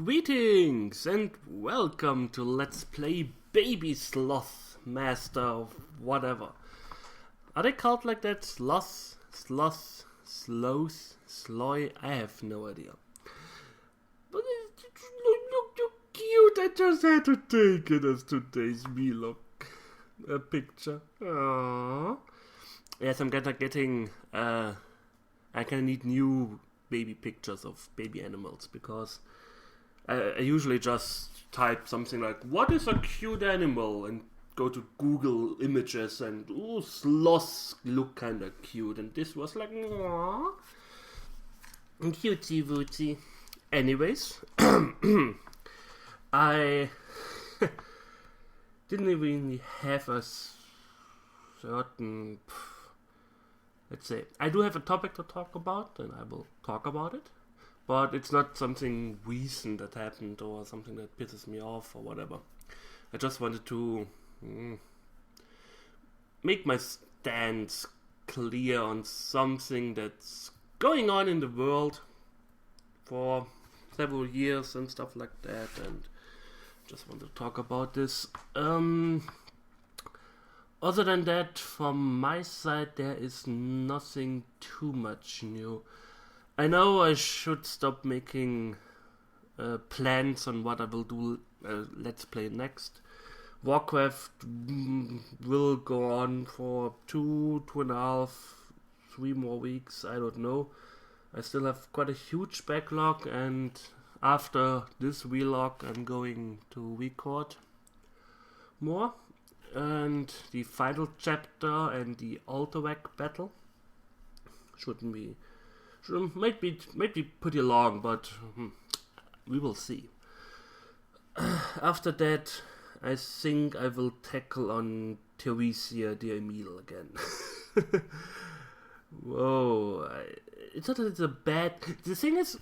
Greetings and welcome to Let's Play Baby Sloth, Master of whatever. Are they called like that? Sloth, sloth, sloy? I have no idea. But look so cute, I just had to take it as today's vlog. A picture. Aww. Yes, I'm getting, I kinda need new baby pictures of baby animals because I usually just type something like, what is a cute animal? And go to Google images and, ooh, sloths look kinda cute. And this was like, aww. Cutesy wootsy. Anyways, I didn't even have a certain, let's say, I do have a topic to talk about and I will talk about it. But it's not something recent that happened or something that pisses me off or whatever. I just wanted to make my stance clear on something that's going on in the world for several years and stuff like that, and just want to talk about this. Other than that, from my side, there is nothing too much new. I know I should stop making plans on what I will do Let's Play next. Warcraft will go on for 2.5, 3 more weeks, I don't know. I still have quite a huge backlog, and after this vlog I'm going to record more. And the final chapter and the Alterac battle might be pretty long, but we will see. After that, I think I will tackle on Theresia the Evyl again. Whoa, it's not that it's a bad. The thing is,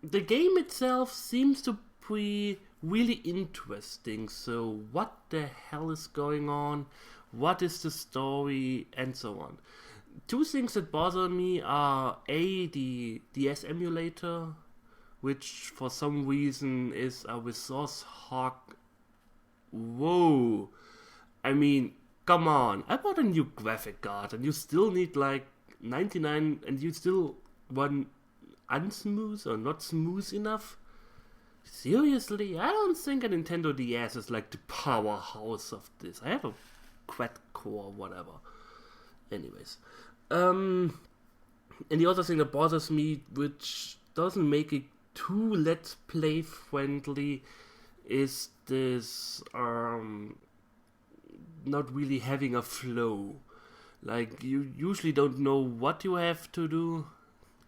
the game itself seems to be really interesting. So, what the hell is going on? What is the story, and so on. Two things that bother me are the DS emulator, which for some reason is a resource hog. Whoa, I mean, come on, I bought a new graphic card and you still need like 99 and you still run unsmooth or not smooth enough? Seriously, I don't think a Nintendo DS is like the powerhouse of this. I have a quad-core whatever. Anyways, and the other thing that bothers me, which doesn't make it too Let's Play friendly, is this not really having a flow. Like, you usually don't know what you have to do,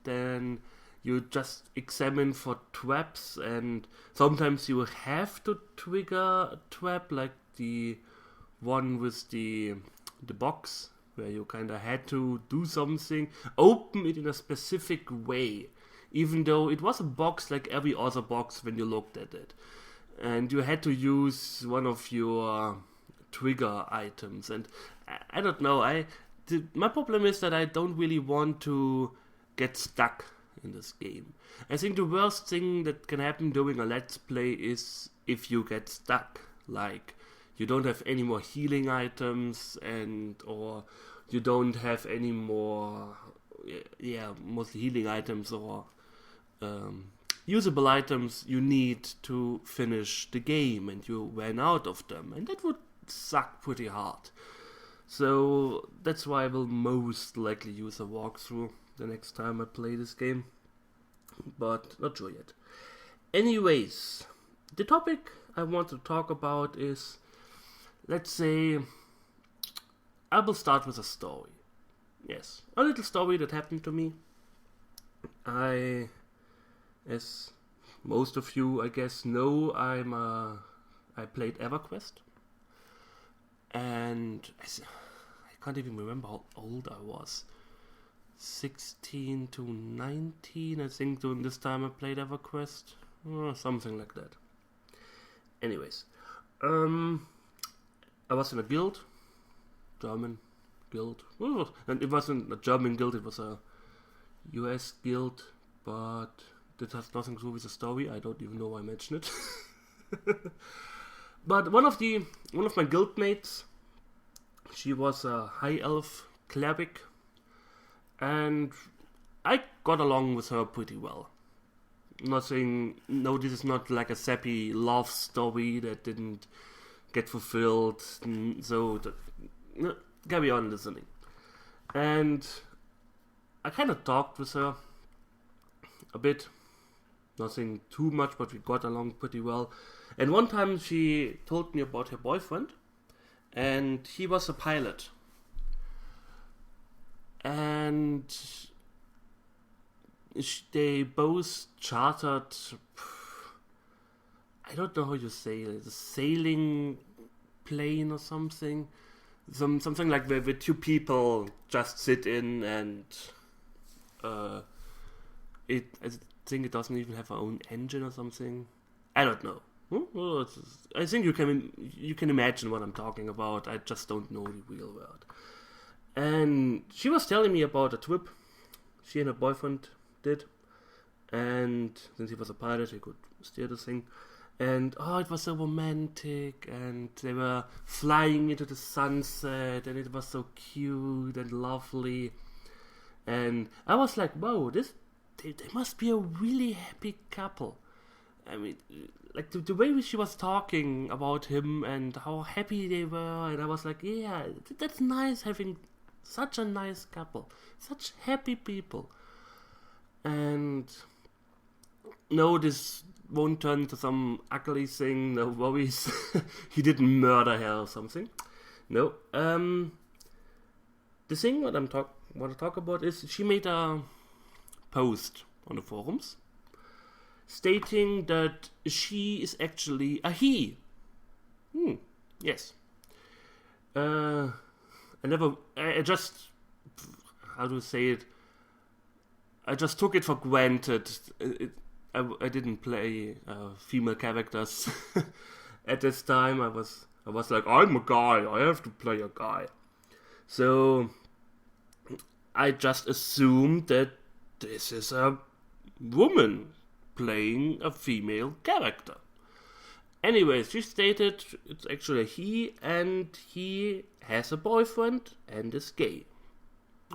then you just examine for traps, and sometimes you have to trigger a trap, like the one with the box, where you kind of had to do something, open it in a specific way, even though it was a box like every other box when you looked at it. And you had to use one of your trigger items, and I don't know, my problem is that I don't really want to get stuck in this game. I think the worst thing that can happen during a Let's Play is if you get stuck, like you don't have any more healing items, or you don't have any more, mostly healing items or usable items you need to finish the game, and you ran out of them, and that would suck pretty hard. So that's why I will most likely use a walkthrough the next time I play this game, but not sure yet. Anyways, the topic I want to talk about is, let's say, I will start with a story. Yes, a little story that happened to me. As most of you, I guess, know, I played EverQuest, and I can't even remember how old I was. 16 to 19, I think, during this time I played EverQuest, or something like that. Anyways, I was in a guild, German guild, and it wasn't a German guild, it was a US guild, but that has nothing to do with the story. I don't even know why I mentioned it. But one of my guildmates, she was a high elf cleric, and I got along with her pretty well. No, this is not like a sappy love story that didn't get fulfilled, so carry on listening. And I kind of talked with her a bit, nothing too much, but we got along pretty well. And one time she told me about her boyfriend, and he was a pilot. And they both chartered, I don't know how you say it, a sailing plane or something. Something like where two people just sit in and I think it doesn't even have our own engine or something. I don't know. I think you can imagine what I'm talking about. I just don't know the real word. And she was telling me about a trip she and her boyfriend did, and since he was a pilot, he could steer the thing. And it was so romantic, and they were flying into the sunset, and it was so cute and lovely. And I was like, wow, they must be a really happy couple. I mean, like the way she was talking about him and how happy they were, and I was like, yeah, that's nice having such a nice couple, such happy people. And no, this won't turn into some ugly thing, no worries. He didn't murder her or something. No. The thing what I want to talk about is she made a post on the forums stating that she is actually a he. Yes. I just, how to say it, I just took it for granted. I didn't play female characters at this time. I was like, I'm a guy, I have to play a guy. So I just assumed that this is a woman playing a female character. Anyways, she stated it's actually a he, and he has a boyfriend and is gay.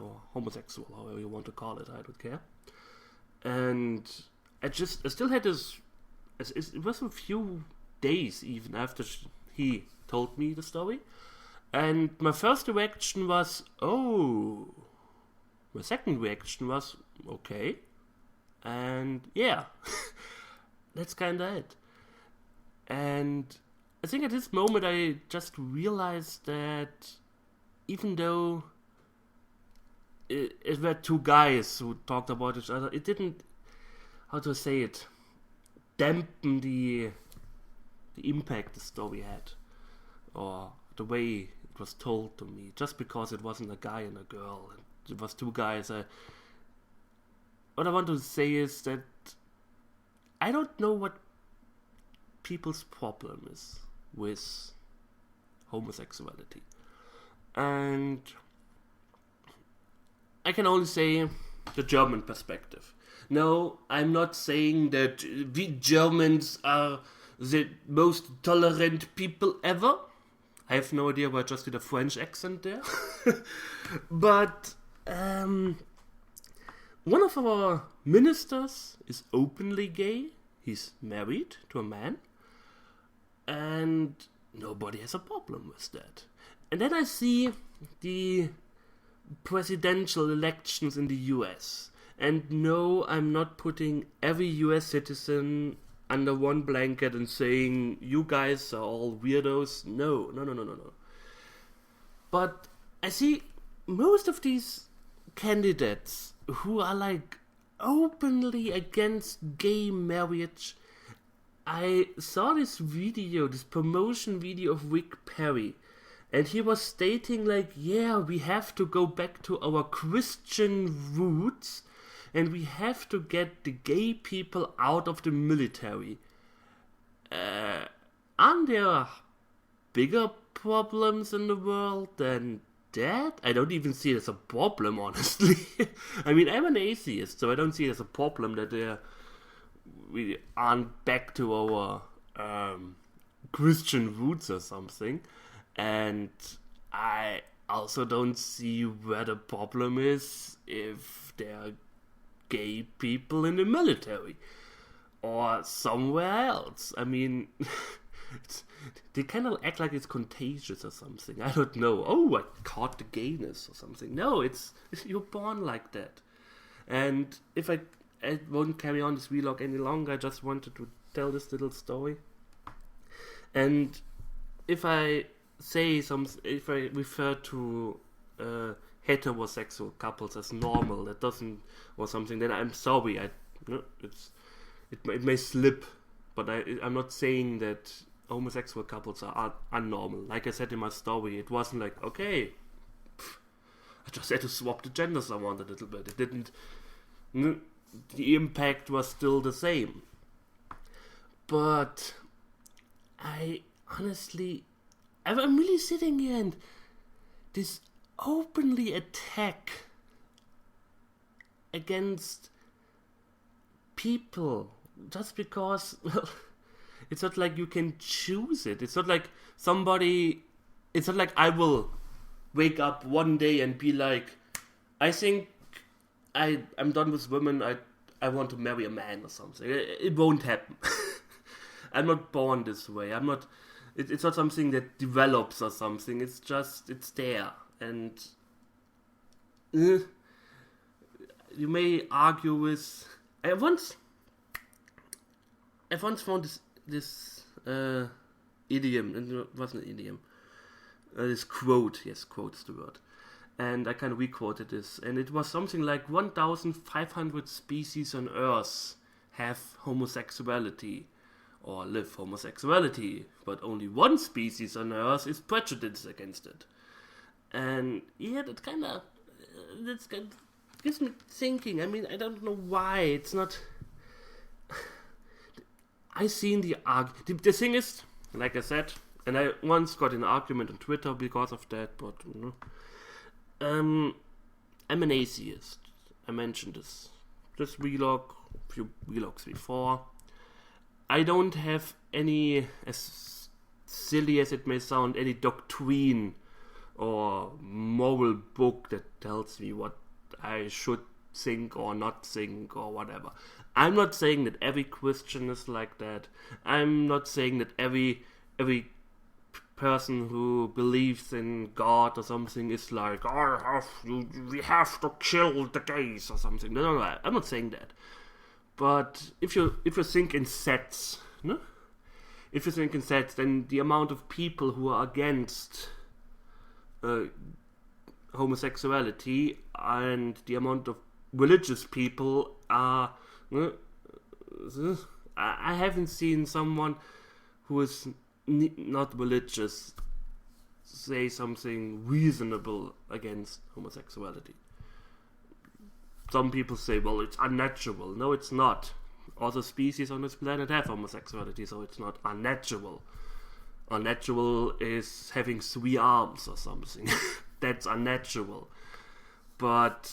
Or homosexual, however you want to call it, I don't care. And I still had this, it was a few days even after he told me the story. And my first reaction was, oh. My second reaction was, okay. And yeah, that's kinda it. And I think at this moment I just realized that even though it were two guys who talked about each other, it didn't, how to say it, dampen the impact the story had, or the way it was told to me, just because it wasn't a guy and a girl, and it was two guys. What I want to say is that I don't know what people's problem is with homosexuality, and I can only say the German perspective. No, I'm not saying that we Germans are the most tolerant people ever. I have no idea why I just did a French accent there. But one of our ministers is openly gay. He's married to a man. And nobody has a problem with that. And then I see the presidential elections in the US. And no, I'm not putting every US citizen under one blanket and saying, you guys are all weirdos. No. But I see most of these candidates who are like openly against gay marriage. I saw this promotion video of Rick Perry, and he was stating like, yeah, we have to go back to our Christian roots, and we have to get the gay people out of the military. Aren't there bigger problems in the world than that? I don't even see it as a problem, honestly. I mean, I'm an atheist, so I don't see it as a problem that there we aren't back to our Christian roots or something. And I also don't see where the problem is if there are gay people in the military or somewhere else. I mean, they kind of act like it's contagious or something. I don't know. Oh, I caught the gayness or something. No, it's you're born like that. And if I won't carry on this vlog any longer, I just wanted to tell this little story. And if I if I refer to heterosexual couples as normal, that doesn't, or something, then I'm sorry. It may slip, but I'm not saying that homosexual couples are unnormal. Like I said in my story, it wasn't like, okay, I just had to swap the genders around a little bit. It didn't. The impact was still the same. But I'm really sitting here and this openly attack against people just because, well, it's not like you can choose it. It's not like I will wake up one day and be like, I think I'm done with women, I want to marry a man or something. It won't happen. I'm not born this way. It's not something that develops or something. It's there. And you may argue with. I once found this idiom, and it wasn't an idiom. This quote, yes, quote's the word. And I kind of requoted this, and it was something like 1,500 species on Earth have homosexuality or live homosexuality, but only one species on Earth is prejudiced against it. And yeah, that kind of gives me thinking. I mean, I don't know why it's not. I seen the argument. The thing is, like I said, and I once got in an argument on Twitter because of that, but I'm an atheist. I mentioned this vlog, a few vlogs before. I don't have any, as silly as it may sound, any doctrine or moral book that tells me what I should think or not think or whatever. I'm not saying that every Christian is like that. I'm not saying that every person who believes in God or something is like, we have to kill the gays or something. No, I'm not saying that. But if you think in sets, no? If you think in sets, then the amount of people who are against homosexuality and the amount of religious people are. I haven't seen someone who is not religious say something reasonable against homosexuality. Some people say, well, it's unnatural. No, it's not. Other species on this planet have homosexuality, so it's not unnatural. Unnatural is having 3 arms or something. That's unnatural. But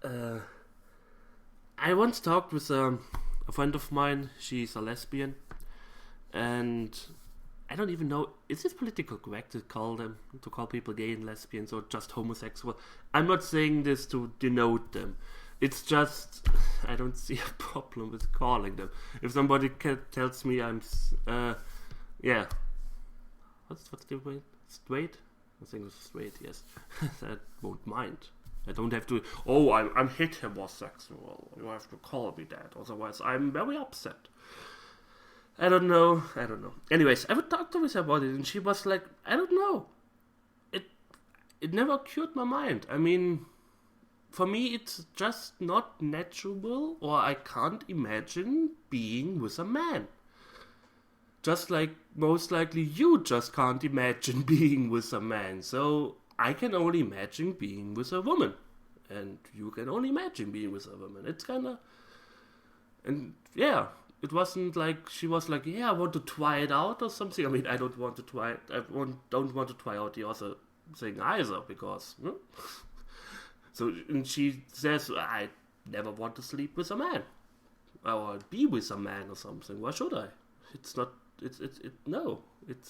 I once talked with a friend of mine. She's a lesbian. And I don't even know, is it politically correct to call people gay and lesbians or just homosexual? I'm not saying this to denote them. It's just, I don't see a problem with calling them. If somebody tells me I'm, what's the word? Straight? I think it's straight, yes. I won't mind. I don't have to, I'm heterosexual. You have to call me that. Otherwise, I'm very upset. I don't know. Anyways, I would talk to her about it, and she was like, I don't know. It never occurred my mind. I mean, for me, it's just not natural, or I can't imagine being with a man. Just like most likely you just can't imagine being with a man. So I can only imagine being with a woman, and you can only imagine being with a woman. It's kind of, and yeah. It wasn't like she was like, yeah, I want to try it out or something. I mean, I don't want to try it. Don't want to try out the other thing either, because. So, and she says, I never want to sleep with a man. or be with a man or something. Why should I? It's not. No. It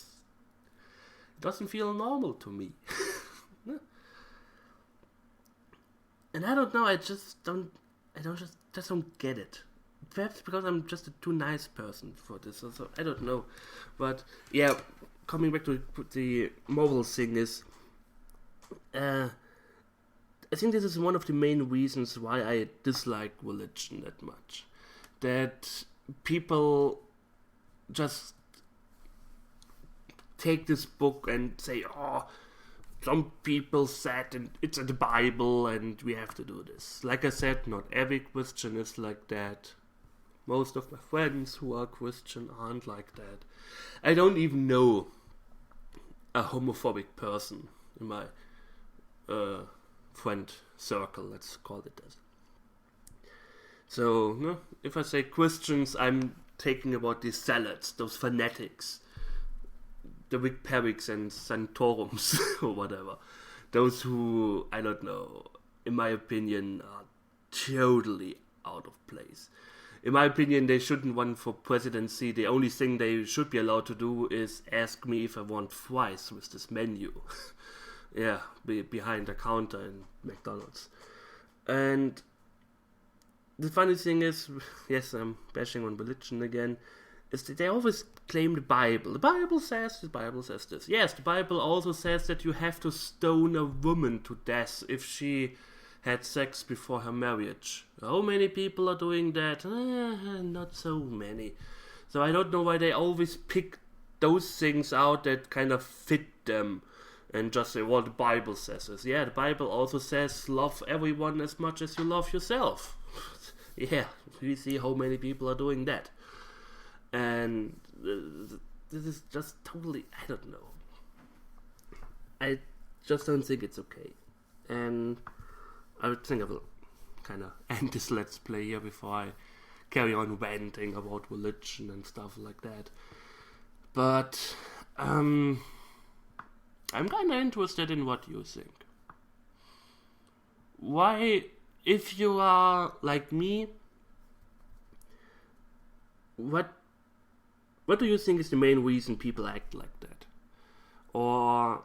doesn't feel normal to me. No. And I don't know. I just don't get it. Perhaps because I'm just a too nice person for this. So I don't know. But yeah, coming back to the moral thing is, I think this is one of the main reasons why I dislike religion that much. That people just take this book and say, oh, some people said and it's in the Bible and we have to do this. Like I said, not every Christian is like that. Most of my friends who are Christian aren't like that. I don't even know a homophobic person in my friend circle, let's call it that. So, no, if I say Christians, I'm talking about these zealots, those fanatics, the Rick Perricks and Santorums or whatever. Those who, I don't know, in my opinion, are totally out of place. In my opinion, they shouldn't run for presidency. The only thing they should be allowed to do is ask me if I want fries with this menu. Yeah, behind the counter in McDonald's. And the funny thing is, yes, I'm bashing on religion again, is that they always claim the Bible. The Bible says this. Yes, the Bible also says that you have to stone a woman to death if she had sex before her marriage. How many people are doing that? Not so many. So I don't know why they always pick those things out that kind of fit them and just say, well, the Bible says this. Yeah, the Bible also says love everyone as much as you love yourself. Yeah, we see how many people are doing that. And this is just totally, I don't know. I just don't think it's okay. And I would think I will kind of end this Let's Play here before I carry on ranting about religion and stuff like that. But I'm kind of interested in what you think. Why, if you are like me, what do you think is the main reason people act like that? Or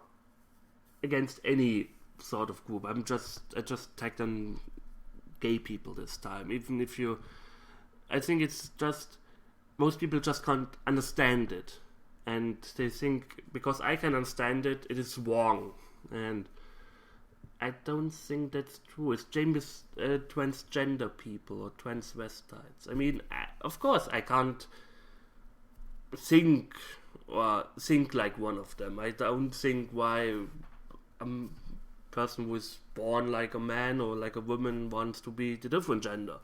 against any sort of group? I just tagged on gay people this time. Even if I think it's just, most people just can't understand it. And they think, because I can understand it, it is wrong. And I don't think that's true. It's James transgender people or transvestites. I mean, of course, I can't think like one of them. I don't think why a person who is born like a man or like a woman wants to be the different gender.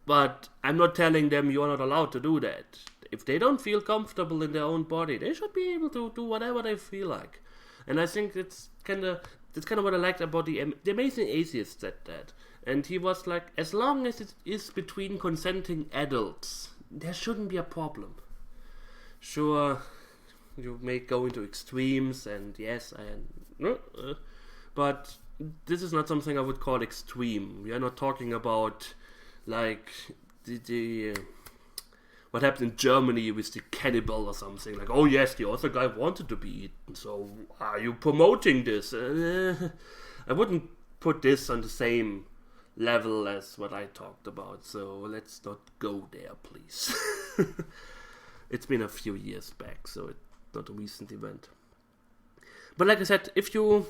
But I'm not telling them you're not allowed to do that. If they don't feel comfortable in their own body, they should be able to do whatever they feel like. And I think that's kind of what I liked about the Amazing Atheist said that. And he was like, as long as it is between consenting adults, there shouldn't be a problem. Sure, you may go into extremes, and yes, but this is not something I would call extreme. We are not talking about like the what happened in Germany with the cannibal or something. Like, oh yes, the other guy wanted to be eaten, so are you promoting this? I wouldn't put this on the same level as what I talked about, so let's not go there, please. It's been a few years back, so it's not a recent event. But like I said, if you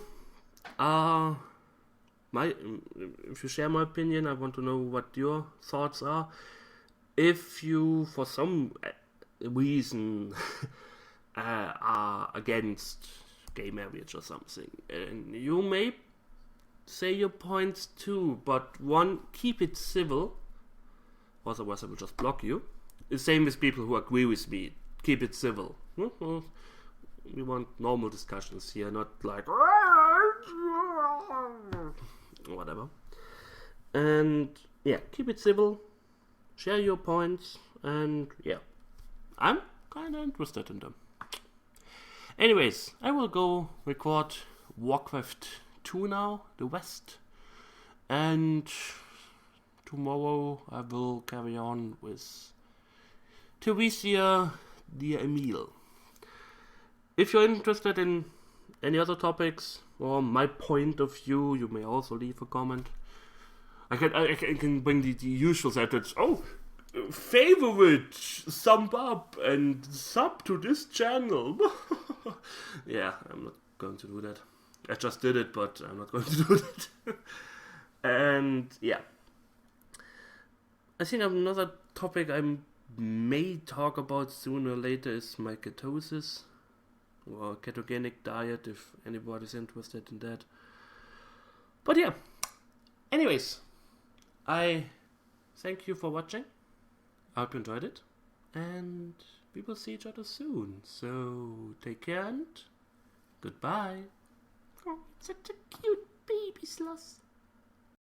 share my opinion, I want to know what your thoughts are. If you, for some reason, are against gay marriage or something, and you may say your points too, but one, keep it civil, otherwise I will just block you. The same with people who agree with me. Keep it civil. We want normal discussions here, not like whatever. And yeah, keep it civil. Share your points, and yeah, I'm kind of interested in them. Anyways, I will go record Warcraft 2 now, the West, and tomorrow I will carry on with Theresia, the Emil. If you're interested in any other topics or my point of view, you may also leave a comment. I can bring the usual sentence. Oh, favorite, thumb up, and sub to this channel. Yeah, I'm not going to do that. I just did it, but I'm not going to do that. And yeah, I think another topic I may talk about sooner or later is my ketosis or ketogenic diet, if anybody's interested in that. But yeah, anyways, I thank you for watching. I hope you enjoyed it, and we will see each other soon. So take care and goodbye. Oh, such a cute baby sloth.